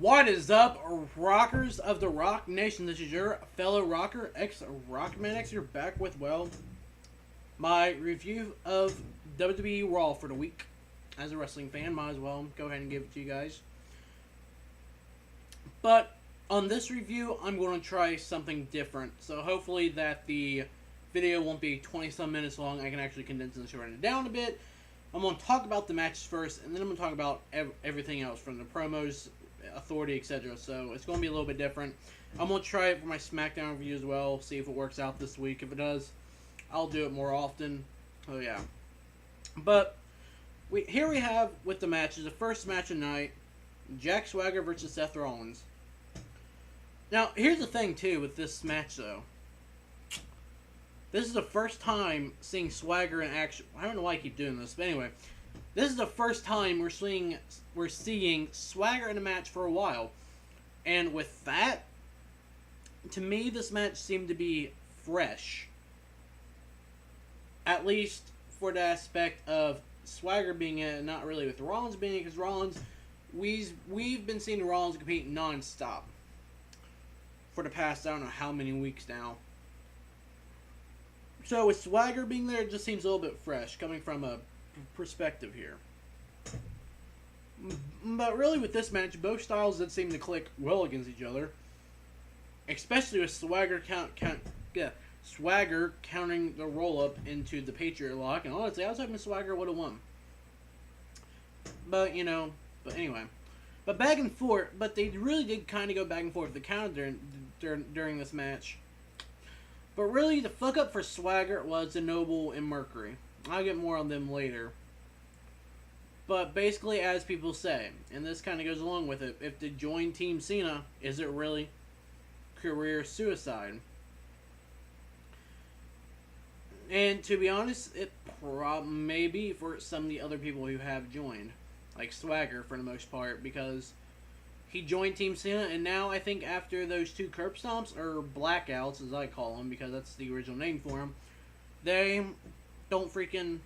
What is up, rockers of the Rock Nation? This is your fellow rocker, ex-Rockman X, here back with, well, my review of WWE RAW for the week. As a wrestling fan, might as well go ahead and give it to you guys. But on this review, I'm going to try something different. So hopefully that the video won't be 20-some minutes long. I can actually condense and shorten it down a bit. I'm going to talk about the matches first, and then I'm going to talk about everything else, from the promos, authority, etc. So it's going to be a little bit different. I'm going to try it for my SmackDown review as well, see if it works out this week. If it does, I'll do it more often. Oh yeah. But here we have with the matches, the first match of the night, Jack Swagger versus Seth Rollins. Now, here's the thing too with this match though. This is the first time seeing Swagger in action. I don't know why I keep doing this, but anyway, this is the first time we're seeing Swagger in a match for a while, and with that, to me, this match seemed to be fresh. At least for the aspect of Swagger being in it, not really with Rollins being in it, because Rollins, we've been seeing Rollins compete non-stop for the past, I don't know how many weeks now. So with Swagger being there, it just seems a little bit fresh, coming from a perspective here. But really with this match, both styles did seem to click well against each other. Especially with Swagger Swagger counting the roll-up into the Patriot Lock. And honestly, I was hoping Swagger would have won. But, anyway. But back and forth, but they really did kind of go back and forth the counter during this match. But really, the fuck up for Swagger was the Noble and Mercury. I'll get more on them later. But basically, as people say, and this kind of goes along with it, if they join Team Cena, is it really career suicide? And to be honest, it may be for some of the other people who have joined. Like Swagger, for the most part, because he joined Team Cena, and now I think after those two curb stomps, or blackouts, as I call them, because that's the original name for them, they don't freaking...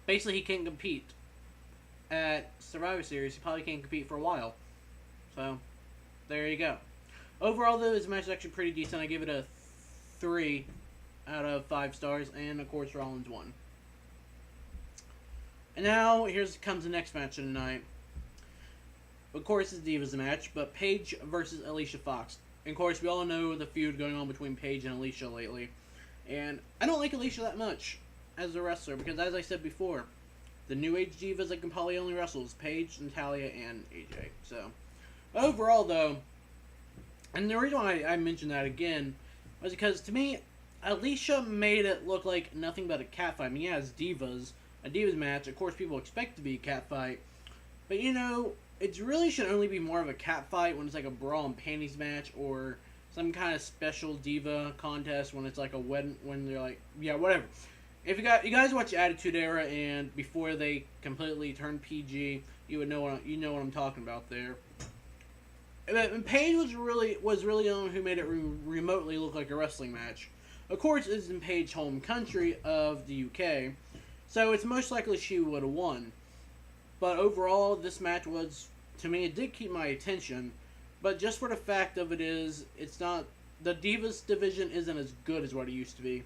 Basically, he can't compete at Survivor Series. He probably can't compete for a while. So, there you go. Overall, though, this match is actually pretty decent. I give it a 3 out of 5 stars, and of course, Rollins won. And now, here comes the next match of the night. Of course, it's Divas match, but Paige versus Alicia Fox. And of course, we all know the feud going on between Paige and Alicia lately. And I don't like Alicia that much as a wrestler, because as I said before, the New Age Divas that can probably only wrestle is Paige, Natalya, and AJ. So, overall though, and the reason why I mentioned that again was because, to me, Alicia made it look like nothing but a catfight. I mean, yeah, it's Divas, a Divas match. Of course, people expect it to be a catfight. But, it really should only be more of a catfight when it's like a bra and panties match, or some kind of special diva contest when it's like a wedding, when they're like, yeah, whatever. If you guys watch Attitude Era and before they completely turned PG, you would know what I'm talking about there. And Paige was really the one who made it remotely look like a wrestling match. Of course, it's in Paige's home country of the UK, so it's most likely she would have won. But overall, this match was, to me, it did keep my attention. But just for the fact of it is, it's not, the Divas division isn't as good as what it used to be.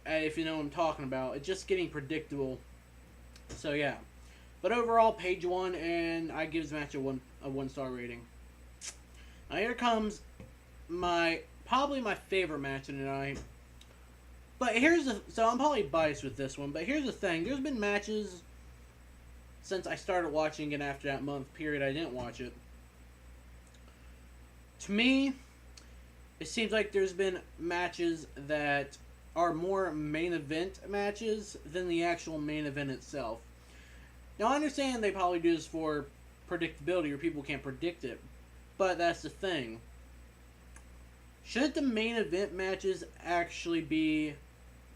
If you know what I'm talking about. It's just getting predictable. So yeah. But overall, Paige won, and I give this match a 1-star rating. Now here comes probably my favorite match of the night. But so I'm probably biased with this one, but here's the thing. There's been matches since I started watching it after that month period I didn't watch it. To me, it seems like there's been matches that are more main event matches than the actual main event itself. Now, I understand they probably do this for predictability, or people can't predict it, but that's the thing. Shouldn't the main event matches actually be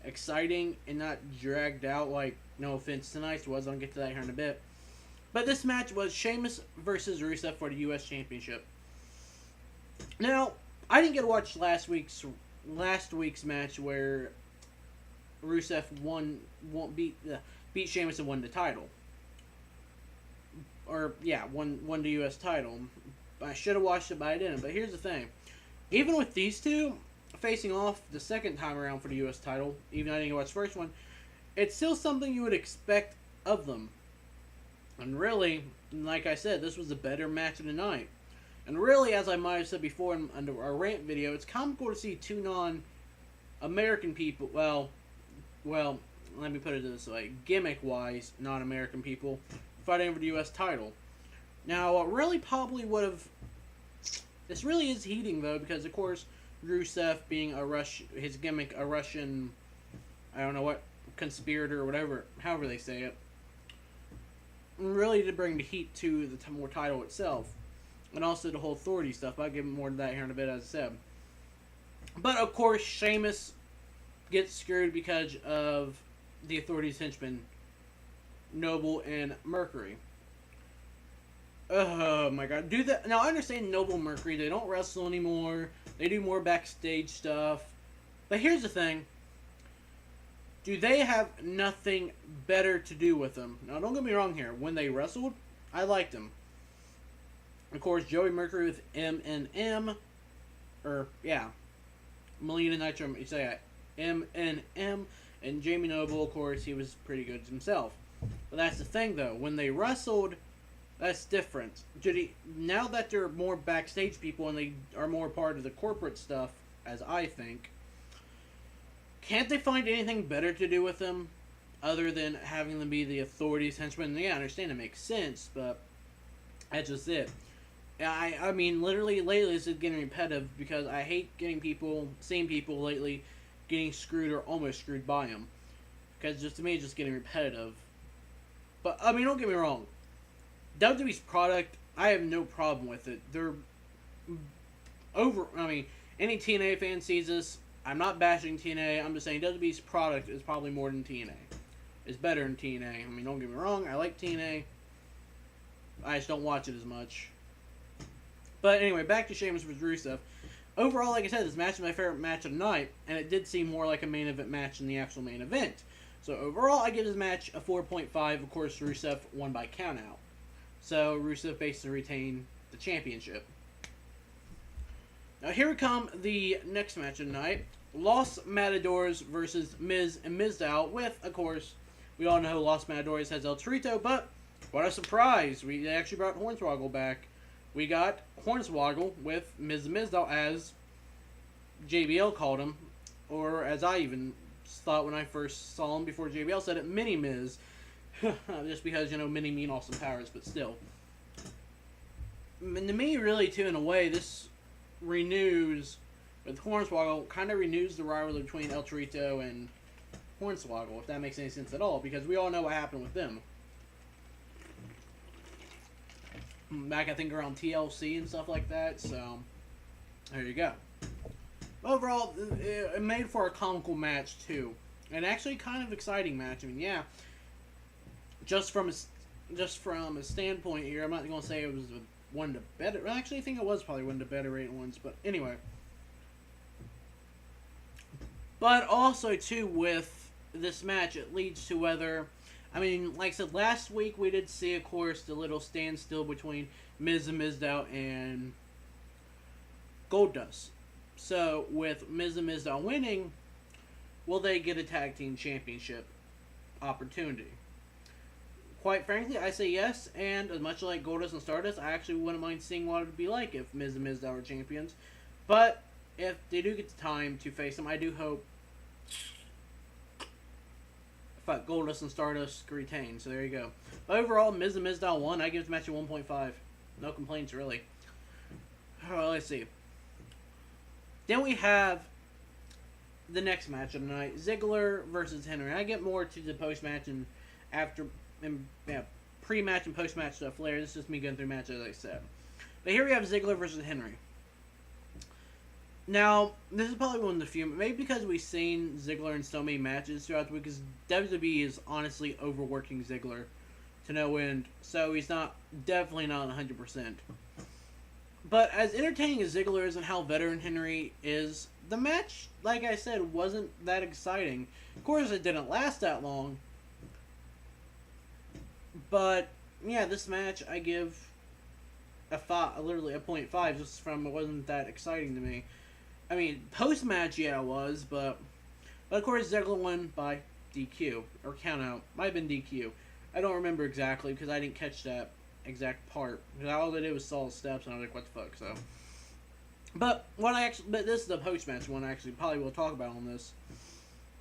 exciting and not dragged out like, no offense, tonight's was? I'll get to that here in a bit. But this match was Sheamus versus Rusev for the U.S. Championship. Now, I didn't get to watch last week's match where Rusev beat Sheamus and won the title. won the U.S. title. I should have watched it, but I didn't. But here's the thing. Even with these two facing off the second time around for the U.S. title, even though I didn't watch the first one, it's still something you would expect of them. And really, like I said, this was a better match of the night. And really, as I might have said before in under our rant video, it's comical to see two non-American people, well, let me put it this way, gimmick-wise, non-American people, fighting over the U.S. title. Now, what really probably would have... This really is heating, though, because, of course, Rusev being his gimmick, a Russian, I don't know what, conspirator or whatever, however they say it, really did bring the heat to the more title itself. And also the whole authority stuff, but I'll give more to that here in a bit, as I said. But, of course, Sheamus gets screwed because of the authority's henchmen, Noble and Mercury. Oh my god. Now, I understand Noble and Mercury, they don't wrestle anymore. They do more backstage stuff. But here's the thing. Do they have nothing better to do with them? Now, don't get me wrong here. When they wrestled, I liked them. Of course, Joey Mercury with MNM. Melina Nitro, you say that. MNM. And Jamie Noble, of course, he was pretty good himself. But that's the thing, though. When they wrestled, that's different. Now that they're more backstage people and they are more part of the corporate stuff, as I think, can't they find anything better to do with them other than having them be the authorities' henchmen? Yeah, I understand it makes sense, but that's just it. I mean, literally, lately this is getting repetitive because I hate seeing people lately getting screwed or almost screwed by them. Because just to me, it's just getting repetitive. But, I mean, don't get me wrong. WWE's product, I have no problem with it. They're any TNA fan sees this. I'm not bashing TNA. I'm just saying WWE's product is probably more than TNA. It's better than TNA. I mean, don't get me wrong. I like TNA. I just don't watch it as much. But anyway, back to Sheamus vs. Rusev. Overall, like I said, this match is my favorite match of the night, and it did seem more like a main event match than the actual main event. So overall, I give this match a 4.5. Of course, Rusev won by countout. So Rusev basically retained the championship. Now here we come, the next match of the night. Los Matadores versus Miz and Mizdow with, of course, we all know Los Matadores has El Torito, but what a surprise. They actually brought Hornswoggle back. We got Hornswoggle with Miz Mizdow, as JBL called him, or as I even thought when I first saw him before JBL said it, Mini Miz. Just because, Mini mean Austin Powers, but still. And to me, really, too, in a way, this renews, with Hornswoggle, kind of renews the rivalry between El Torito and Hornswoggle, if that makes any sense at all, because we all know what happened with them. Back, I think, around TLC and stuff like that, so there you go. Overall, it made for a comical match, too. And actually kind of exciting match. I mean, yeah, just from a standpoint here, I'm not going to say it was one of the better. Actually, I think it was probably one of the better rated ones, but anyway. But also, too, with this match, it leads to whether... I mean, like I said, last week we did see, of course, the little standstill between Miz and Mizdow and Goldust. So, with Miz and Mizdow winning, will they get a tag team championship opportunity? Quite frankly, I say yes, and as much like Goldust and Stardust, I actually wouldn't mind seeing what it would be like if Miz and Mizdow were champions. But, if they do get the time to face them, I do hope Goldust and Stardust retain. So there you go. But overall, Miz and Mizdow won. I give this match a 1.5. No complaints, really. Let's see. Then we have the next match of the night. Ziggler versus Henry. I get more to the post-match and pre-match and post-match stuff later. This is just me going through matches, as I said. But here we have Ziggler versus Henry. Now, this is probably one of the few, maybe because we've seen Ziggler in so many matches throughout the week, because WWE is honestly overworking Ziggler to no end, so he's definitely not 100%. But as entertaining as Ziggler is and how veteran Henry is, the match, like I said, wasn't that exciting. Of course, it didn't last that long, but yeah, this match I give a 5, literally a 0.5, just from it wasn't that exciting to me. I mean, post match, yeah, it was, but of course Ziggler won by DQ or count out. Might have been DQ. I don't remember exactly because I didn't catch that exact part. Because all I did was saw the steps and I was like, what the fuck? So, but this is the post match one I actually probably will talk about on this.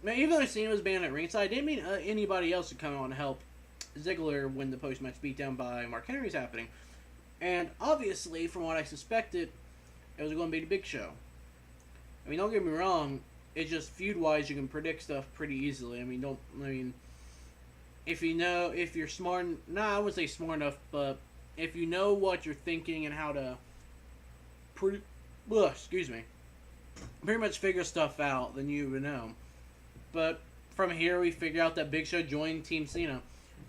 Now, even though Cena was banned at ringside, I didn't mean anybody else to come on and help Ziggler when the post match beatdown by Mark Henry was happening. And obviously, from what I suspected, it was going to be the Big Show. I mean, don't get me wrong. It's just feud-wise, you can predict stuff pretty easily. I mean, if you're smart, I wouldn't say smart enough, but if you know what you're thinking and how to, pretty much figure stuff out, then you would know. But from here, we figure out that Big Show joined Team Cena.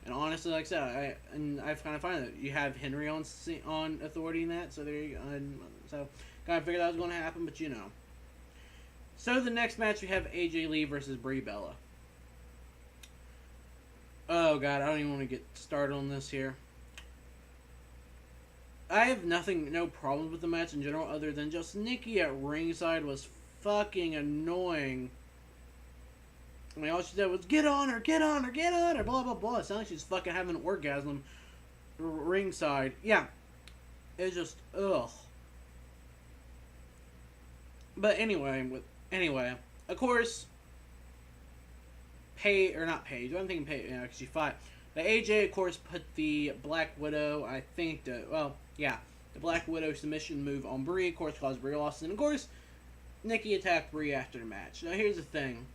And honestly, like I said, I've kind of found that you have Henry on authority in that, so there you go. So kind of figured that was going to happen, but you know. So the next match we have AJ Lee versus Brie Bella. Oh god, I don't even want to get started on this here. I have no problems with the match in general, other than just Nikki at ringside was fucking annoying. I mean, all she said was, get on her, blah, blah, blah. It sounds like she's fucking having an orgasm ringside. Yeah. It's just, ugh. But anyway, of course, Paige, I'm thinking Paige, because she fought. But AJ, of course, put the Black Widow, the Black Widow submission move on Brie, of course, caused Brie loss. And of course, Nikki attacked Brie after the match. Now, here's the thing.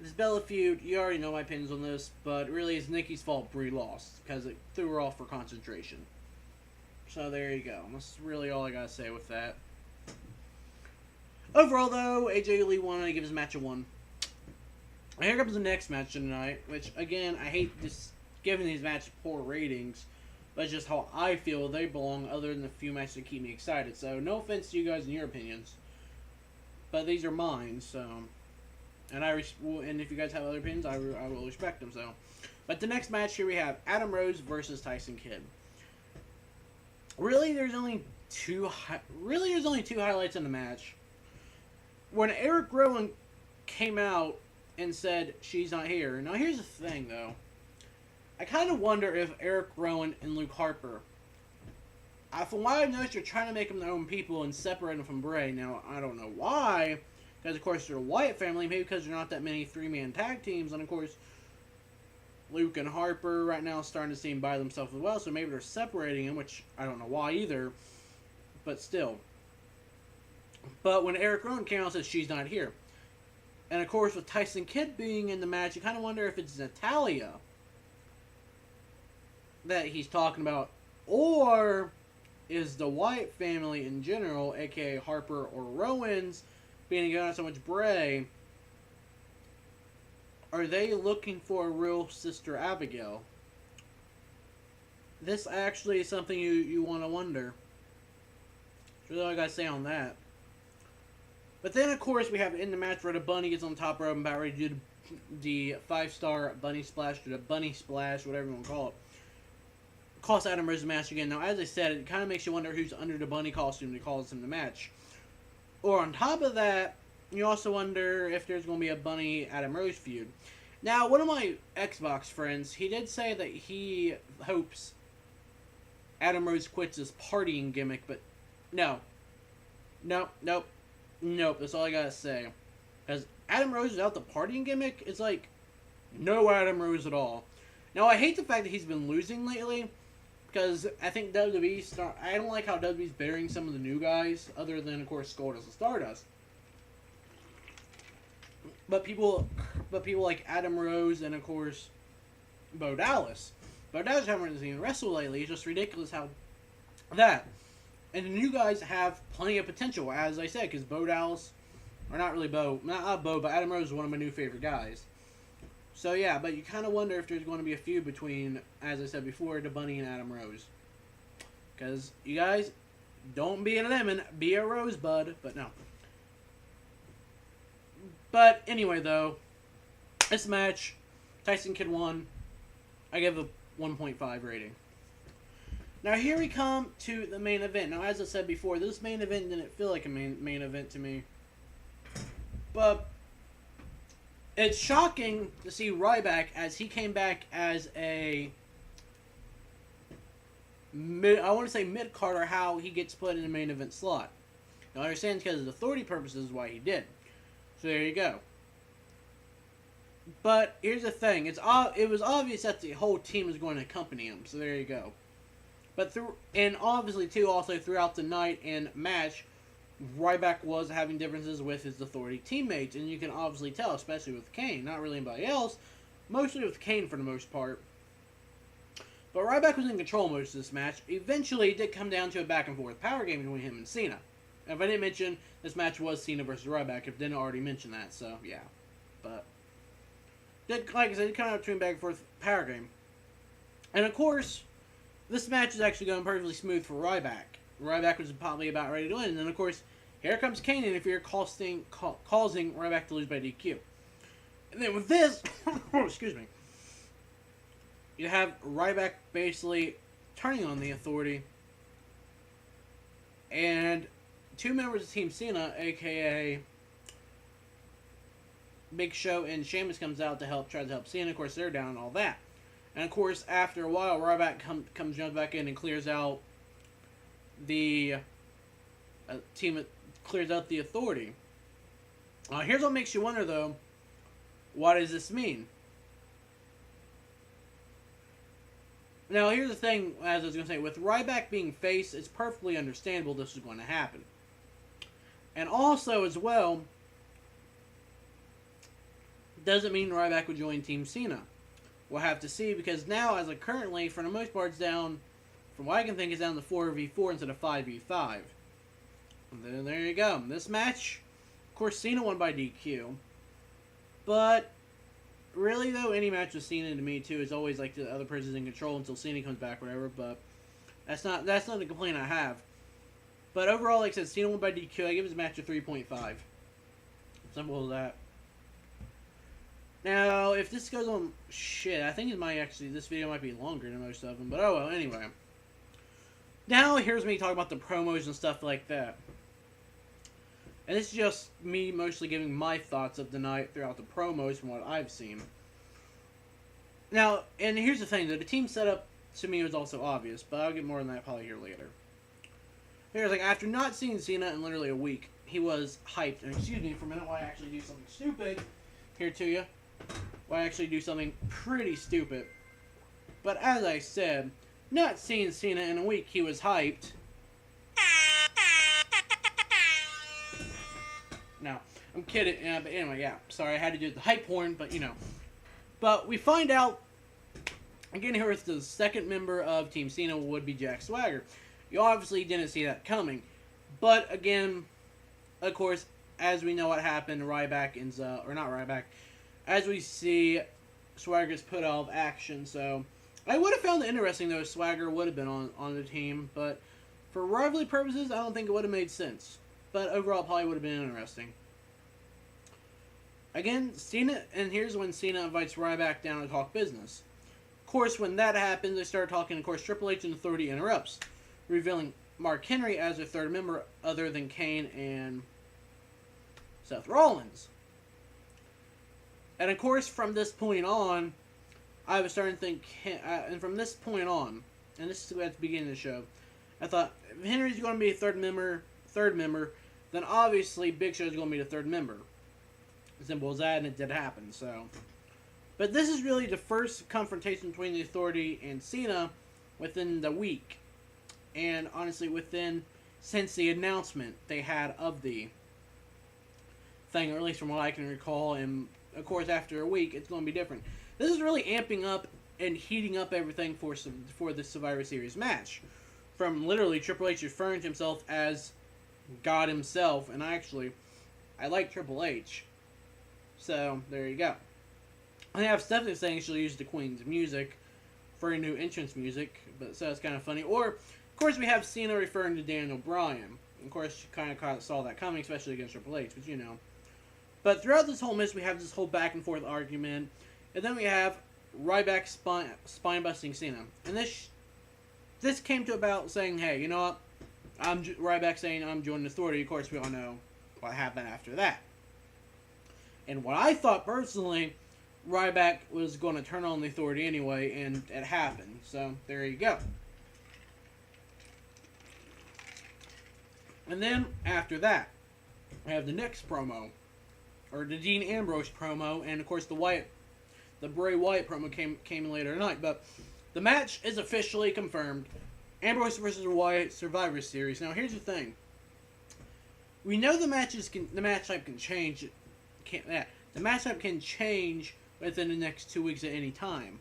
This Bella feud, you already know my opinions on this, but really it's Nikki's fault Brie lost, because it threw her off for concentration. So there you go. That's really all I gotta say with that. Overall, though, AJ Lee won and he gives the match a 1. And here comes the next match tonight, which, again, I hate just giving these matches poor ratings, but it's just how I feel they belong, other than the few matches that keep me excited. So, no offense to you guys and your opinions, but these are mine, so... And and if you guys have other opinions, I will respect them. So, but the next match here we have Adam Rose versus Tyson Kidd. Really, there's only two highlights in the match. When Eric Rowan came out and said she's not here. Now here's the thing, though. I kind of wonder if Eric Rowan and Luke Harper. From what I've noticed, you're trying to make them their own people and separate them from Bray. Now I don't know why. Because, of course, they're a Wyatt family. Maybe because there are not that many 3-man tag teams. And, of course, Luke and Harper right now are starting to seem by themselves as well. So maybe they're separating them, which I don't know why either. But still. But when Eric Rowan came out and said she's not here. And, of course, with Tyson Kidd being in the match, you kind of wonder if it's Natalya that he's talking about. Or is the Wyatt family in general, a.k.a. Harper or Rowan's, being together so much Bray, are they looking for a real Sister Abigail? This actually is something you want to wonder. That's really all I gotta say on that. But then, of course, we have in the match where the Bunny gets on top rope and about ready to do the 5-star Bunny Splash, or the Bunny Splash, whatever you want to call it. Costs Adam Rose the match again. Now, as I said, it kind of makes you wonder who's under the Bunny costume that calls him the match. Or on top of that, you also wonder if there's going to be a Bunny Adam Rose feud. Now, one of my Xbox friends, he did say that he hopes Adam Rose quits his partying gimmick, but no. Nope. That's all I gotta say. Because Adam Rose without the partying gimmick is like no Adam Rose at all. Now, I hate the fact that he's been losing lately. Because I think I don't like how WWE's burying some of the new guys, other than, of course, Goldust and Stardust. But people like Adam Rose and, of course, Bo Dallas. Bo Dallas hasn't even wrestled lately. It's just ridiculous how that. And the new guys have plenty of potential, as I said, because Bo Dallas, or not really Bo, not Bo, but Adam Rose is one of my new favorite guys. So, yeah, but you kind of wonder if there's going to be a feud between, as I said before, the Bunny and Adam Rose. Because, you guys, don't be a lemon, be a rosebud, but no. But, anyway, though, this match, Tyson Kidd won. I give a 1.5 rating. Now here we come to the main event. Now as I said before, this main event didn't feel like a main event to me. But it's shocking to see Ryback as he came back as a mid-card, or how he gets put in the main event slot. Now I understand because of authority purposes why he did. So there you go. But here's the thing: it was obvious that the whole team was going to accompany him. So there you go. But obviously too, also throughout the night and match, Ryback was having differences with his authority teammates, and you can obviously tell, especially with Kane. Not really anybody else, mostly with Kane for the most part. But Ryback was in control most of this match. Eventually, it did come down to a back and forth power game between him and Cena. And if I didn't mention, this match was Cena versus Ryback. If I didn't already mention that, so yeah. But like I said, it came out between back and forth power game. And of course, this match is actually going perfectly smooth for Ryback. Ryback was probably about ready to win. And then, of course, here comes Kane and interfere, causing Ryback to lose by DQ. And then with this, excuse me, you have Ryback basically turning on the authority. And two members of Team Cena, a.k.a. Big Show and Sheamus, comes out to try to help Cena. Of course, they're down and all that. And of course, jumps back in and clears out the the authority. Here's what makes you wonder, though. What does this mean? Now, here's the thing, as I was going to say, with Ryback being face, it's perfectly understandable this is going to happen. And also, as well, doesn't mean Ryback would join Team Cena. We'll have to see, because now, as of currently, for the most part, it's down, from what I can think, it's down to 4v4 instead of 5v5. And then there you go. This match, of course, Cena won by DQ. But really, though, any match with Cena to me too is always like the other person's in control until Cena comes back, whatever. But that's not a complaint I have. But overall, like I said, Cena won by DQ. I give his match a 3.5. Simple as that. Now, if this goes on, shit, I think this video might be longer than most of them. But oh well, anyway. Now here's me talking about the promos and stuff like that. And this is just me mostly giving my thoughts of the night throughout the promos from what I've seen. Now, and here's the thing, though. The team setup, to me, was also obvious. But I'll get more on that probably here later. Here's like, after not seeing Cena in literally a week, he was hyped. And excuse me for a minute while I actually do something stupid here to you. While I actually do something pretty stupid. But as I said, not seeing Cena in a week, he was hyped. No, I'm kidding. But anyway, yeah. Sorry, I had to do the hype horn, but you know. But we find out, again, here is the second member of Team Cena would be Jack Swagger. You obviously didn't see that coming. But again, of course, as we know what happened, Ryback ends up, or not Ryback, as we see, Swagger gets put out of action. So I would have found it interesting, though, if Swagger would have been on the team. But for rivalry purposes, I don't think it would have made sense. But overall, it probably would have been interesting. Again, Cena, and here's when Cena invites Ryback down to talk business. Of course, when that happens, they start talking. Of course, Triple H and Authority interrupts, revealing Mark Henry as their third member, other than Kane and Seth Rollins. And of course, from this point on, I was starting to think, and from this point on, and this is at the beginning of the show, I thought, if Henry's going to be a third member, then obviously Big Show is going to be the third member. Simple as that, and it did happen, so. But this is really the first confrontation between the Authority and Cena within the week. And honestly, since the announcement they had of the thing, or at least from what I can recall, and of course after a week, it's going to be different. This is really amping up and heating up everything for the Survivor Series match. From literally Triple H referring to himself as God himself, and I like Triple H. So, there you go. I have Stephanie saying she'll use the Queen's music for a new entrance music, but so that's kind of funny. Or, of course, we have Cena referring to Daniel Bryan. Of course, she kind of saw that coming, especially against Triple H, but you know. But throughout this whole match, we have this whole back and forth argument, and then we have Ryback spine busting Cena, and this came to about saying, hey, you know what? Ryback saying I'm joining Authority. Of course, we all know what happened after that. And what I thought personally, Ryback was going to turn on the Authority anyway, and it happened. So there you go. And then after that, I have the next promo, or the Dean Ambrose promo, and of course the Bray Wyatt promo came later tonight. But the match is officially confirmed: Ambrose versus Wyatt Survivor Series. Now here's the thing: we know the match type can change. The match type can change within the next 2 weeks at any time.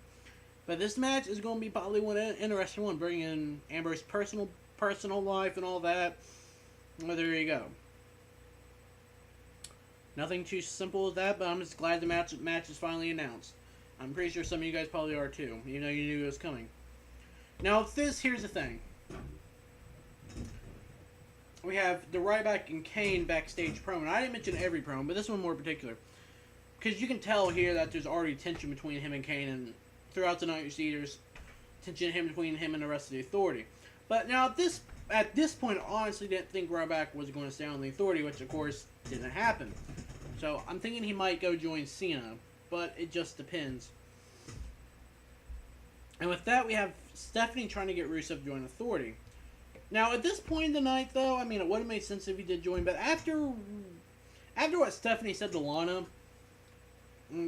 But this match is going to be probably one interesting one, bringing in Ambrose's personal life and all that. Well, there you go. Nothing too simple as that, but I'm just glad the match is finally announced. I'm pretty sure some of you guys probably are too, even though you knew it was coming. Now, here's the thing. We have the Ryback and Kane backstage promo. And I didn't mention every promo, but this one more particular. Because you can tell here that there's already tension between him and Kane, and throughout the night you see there's tension between him and the rest of the Authority. But now, at this point, I honestly didn't think Ryback was going to stay on the Authority, which of course didn't happen. So I'm thinking he might go join Cena, but it just depends. And with that, we have Stephanie trying to get Rusev to join Authority. Now, at this point in the night, though, I mean, it would have made sense if he did join, but after what Stephanie said to Lana,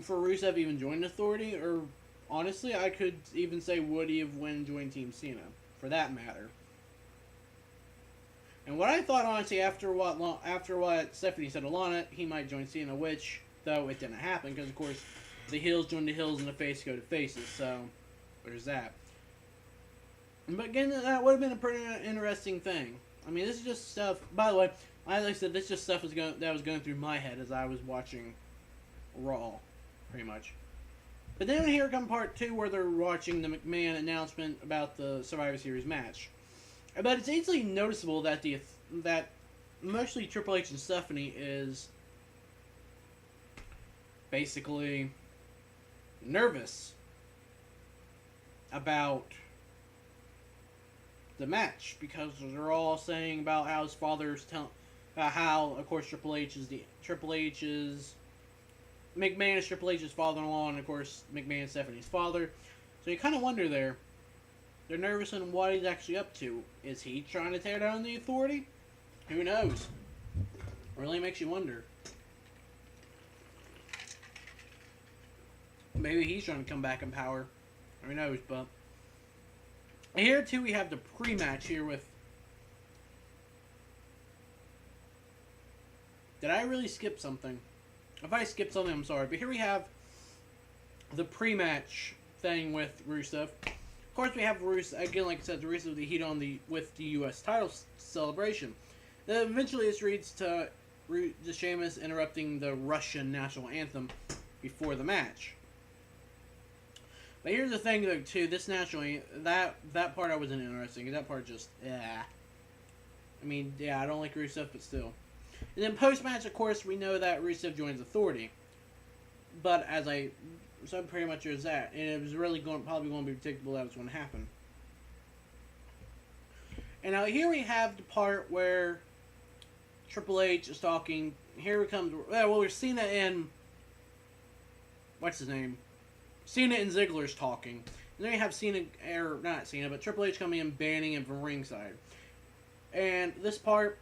for Rusev even joined Authority, or honestly, I could even say would he have went and joined Team Cena, for that matter. And what I thought, honestly, after what Stephanie said to Lana, he might join Cena, which, though, it didn't happen, because, of course, the heels join the heels and the face go to faces, so there's that. But again, that would have been a pretty interesting thing. I mean, this is just stuff, by the way, like I said, this is just stuff that was going through my head as I was watching Raw, pretty much. But then here comes part 2 where they're watching the McMahon announcement about the Survivor Series match. But it's easily noticeable that that mostly Triple H and Stephanie is basically nervous about the match, because they're all saying about how his father's about how, of course, McMahon is Triple H's father-in-law, and of course McMahon is Stephanie's father. So you kind of wonder there. They're nervous on what he's actually up to. Is he trying to tear down the Authority? Who knows? Really makes you wonder. Maybe he's trying to come back in power. Who knows, but... And here, too, we have the pre-match here with... Did I really skip something? If I skipped something, I'm sorry. But here we have the pre-match thing with Rusev. Of course, we have Rusev, again, like I said, Rusev with the heat on with the U.S. title celebration. Then eventually this leads to Sheamus interrupting the Russian national anthem before the match. But here's the thing, though, too. This national that part I wasn't interested in. That part just, I mean, yeah, I don't like Rusev, but still. And then post-match, of course, we know that Rusev joins Authority. But so pretty much there's that. And it was really probably going to be predictable that was going to happen. And now here we have the part where Triple H is talking. Here it comes. Well, we're Cena and... What's his name? Cena and Ziggler's talking. And then you have Cena, or not Cena, but Triple H coming in, banning him from ringside. And this part,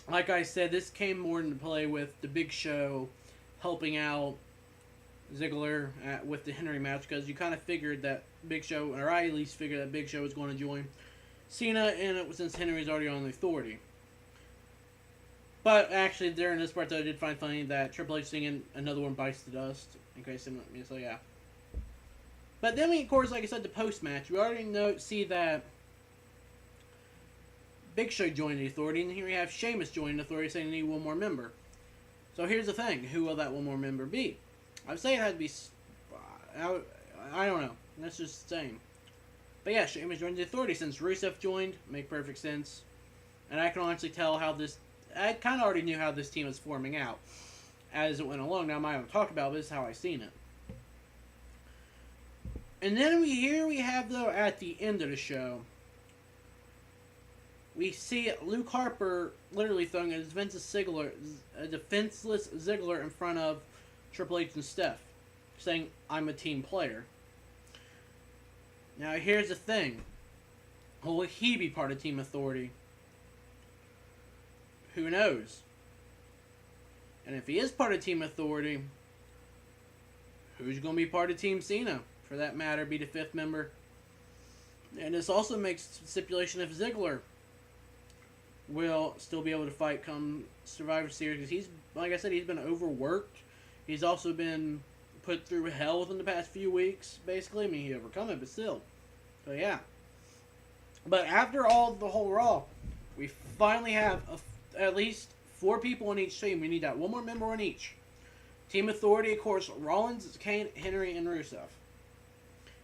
like I said, this came more into play with the Big Show helping out Ziggler with the Henry match, because you kind of figured that Big Show, or I at least figured that Big Show was going to join Cena, and since Henry's already on the Authority. But actually, during this part, though, I did find funny that Triple H singing "Another One Bites the Dust" in case someone, so yeah. But then we, of course, like I said, the post-match, we already see that Big Show joined the Authority, and here we have Sheamus joining the Authority, saying they need one more member. So here's the thing: who will that one more member be? I'd say it had to be... I don't know. That's just the same. But yeah, Sheamus joined the Authority since Rusev joined. Make perfect sense. And I can honestly tell how this... I kind of already knew how this team was forming out as it went along. Now, I might have talked about it, but this is how I seen it. And then we have, though, at the end of the show, we see Luke Harper literally throwing a defenseless Ziggler in front of Triple H and Steph, saying, "I'm a team player." Now, here's the thing. Will he be part of Team Authority? Who knows? And if he is part of Team Authority, who's going to be part of Team Cena? For that matter, be the 5th member. And this also makes stipulation if Ziggler will still be able to fight come Survivor Series. Because he's, like I said, he's been overworked. He's also been put through hell within the past few weeks, basically. I mean, he overcome it, but still. So, yeah. But after all the whole Raw, we finally have at least 4 people on each team. We need that one more member on each. Team Authority, of course, Rollins, Kane, Henry, and Rusev.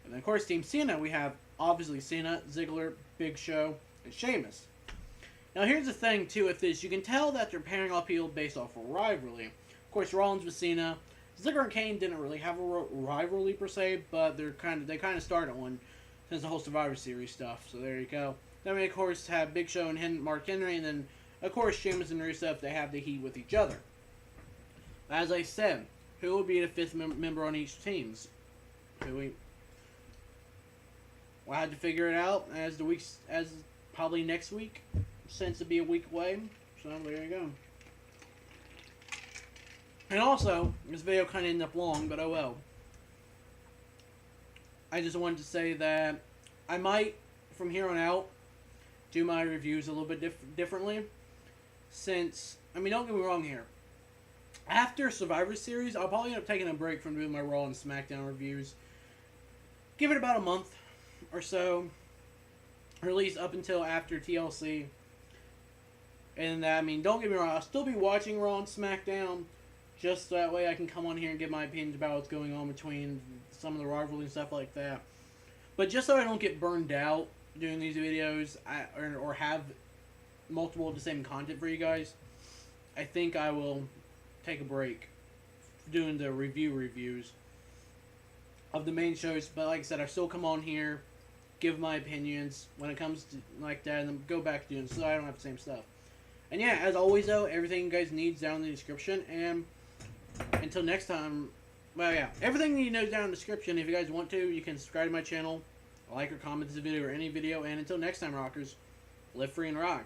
And then, of course, Team Cena, we have, obviously, Cena, Ziggler, Big Show, and Sheamus. Now, here's the thing, too, with this. You can tell that they're pairing all people based off of rivalry. Of course, Rollins with Cena. Ziggler and Kane didn't really have a rivalry, per se, but they kind of started one since the whole Survivor Series stuff. So, there you go. Then we, of course, have Big Show and Mark Henry, and then, of course, Sheamus and Rusev, they have the heat with each other. As I said, who will be the 5th member on each team? We'll have to figure it out as probably next week, since it'll be a week away. So there you go. And also, this video kind of ended up long, but oh well. I just wanted to say that I might, from here on out, do my reviews a little bit differently. Since, I mean, don't get me wrong here. After Survivor Series, I'll probably end up taking a break from doing my Raw and SmackDown reviews. Give it about a month or so, or at least up until after TLC. And I mean, don't get me wrong, I'll still be watching Raw and SmackDown, just so that way I can come on here and give my opinions about what's going on between some of the rivalry and stuff like that. But just so I don't get burned out doing these videos, or have multiple of the same content for you guys, I think I will take a break doing the reviews of the main shows. But like I said, I still come on here, give my opinions when it comes to like that, and then go back to doing so I don't have the same stuff. And yeah, as always though, everything you guys need is down in the description. And until next time, well yeah, everything you know is down in the description. If you guys want to, you can subscribe to my channel, like or comment this video or any video. And until next time, rockers, live free and rock.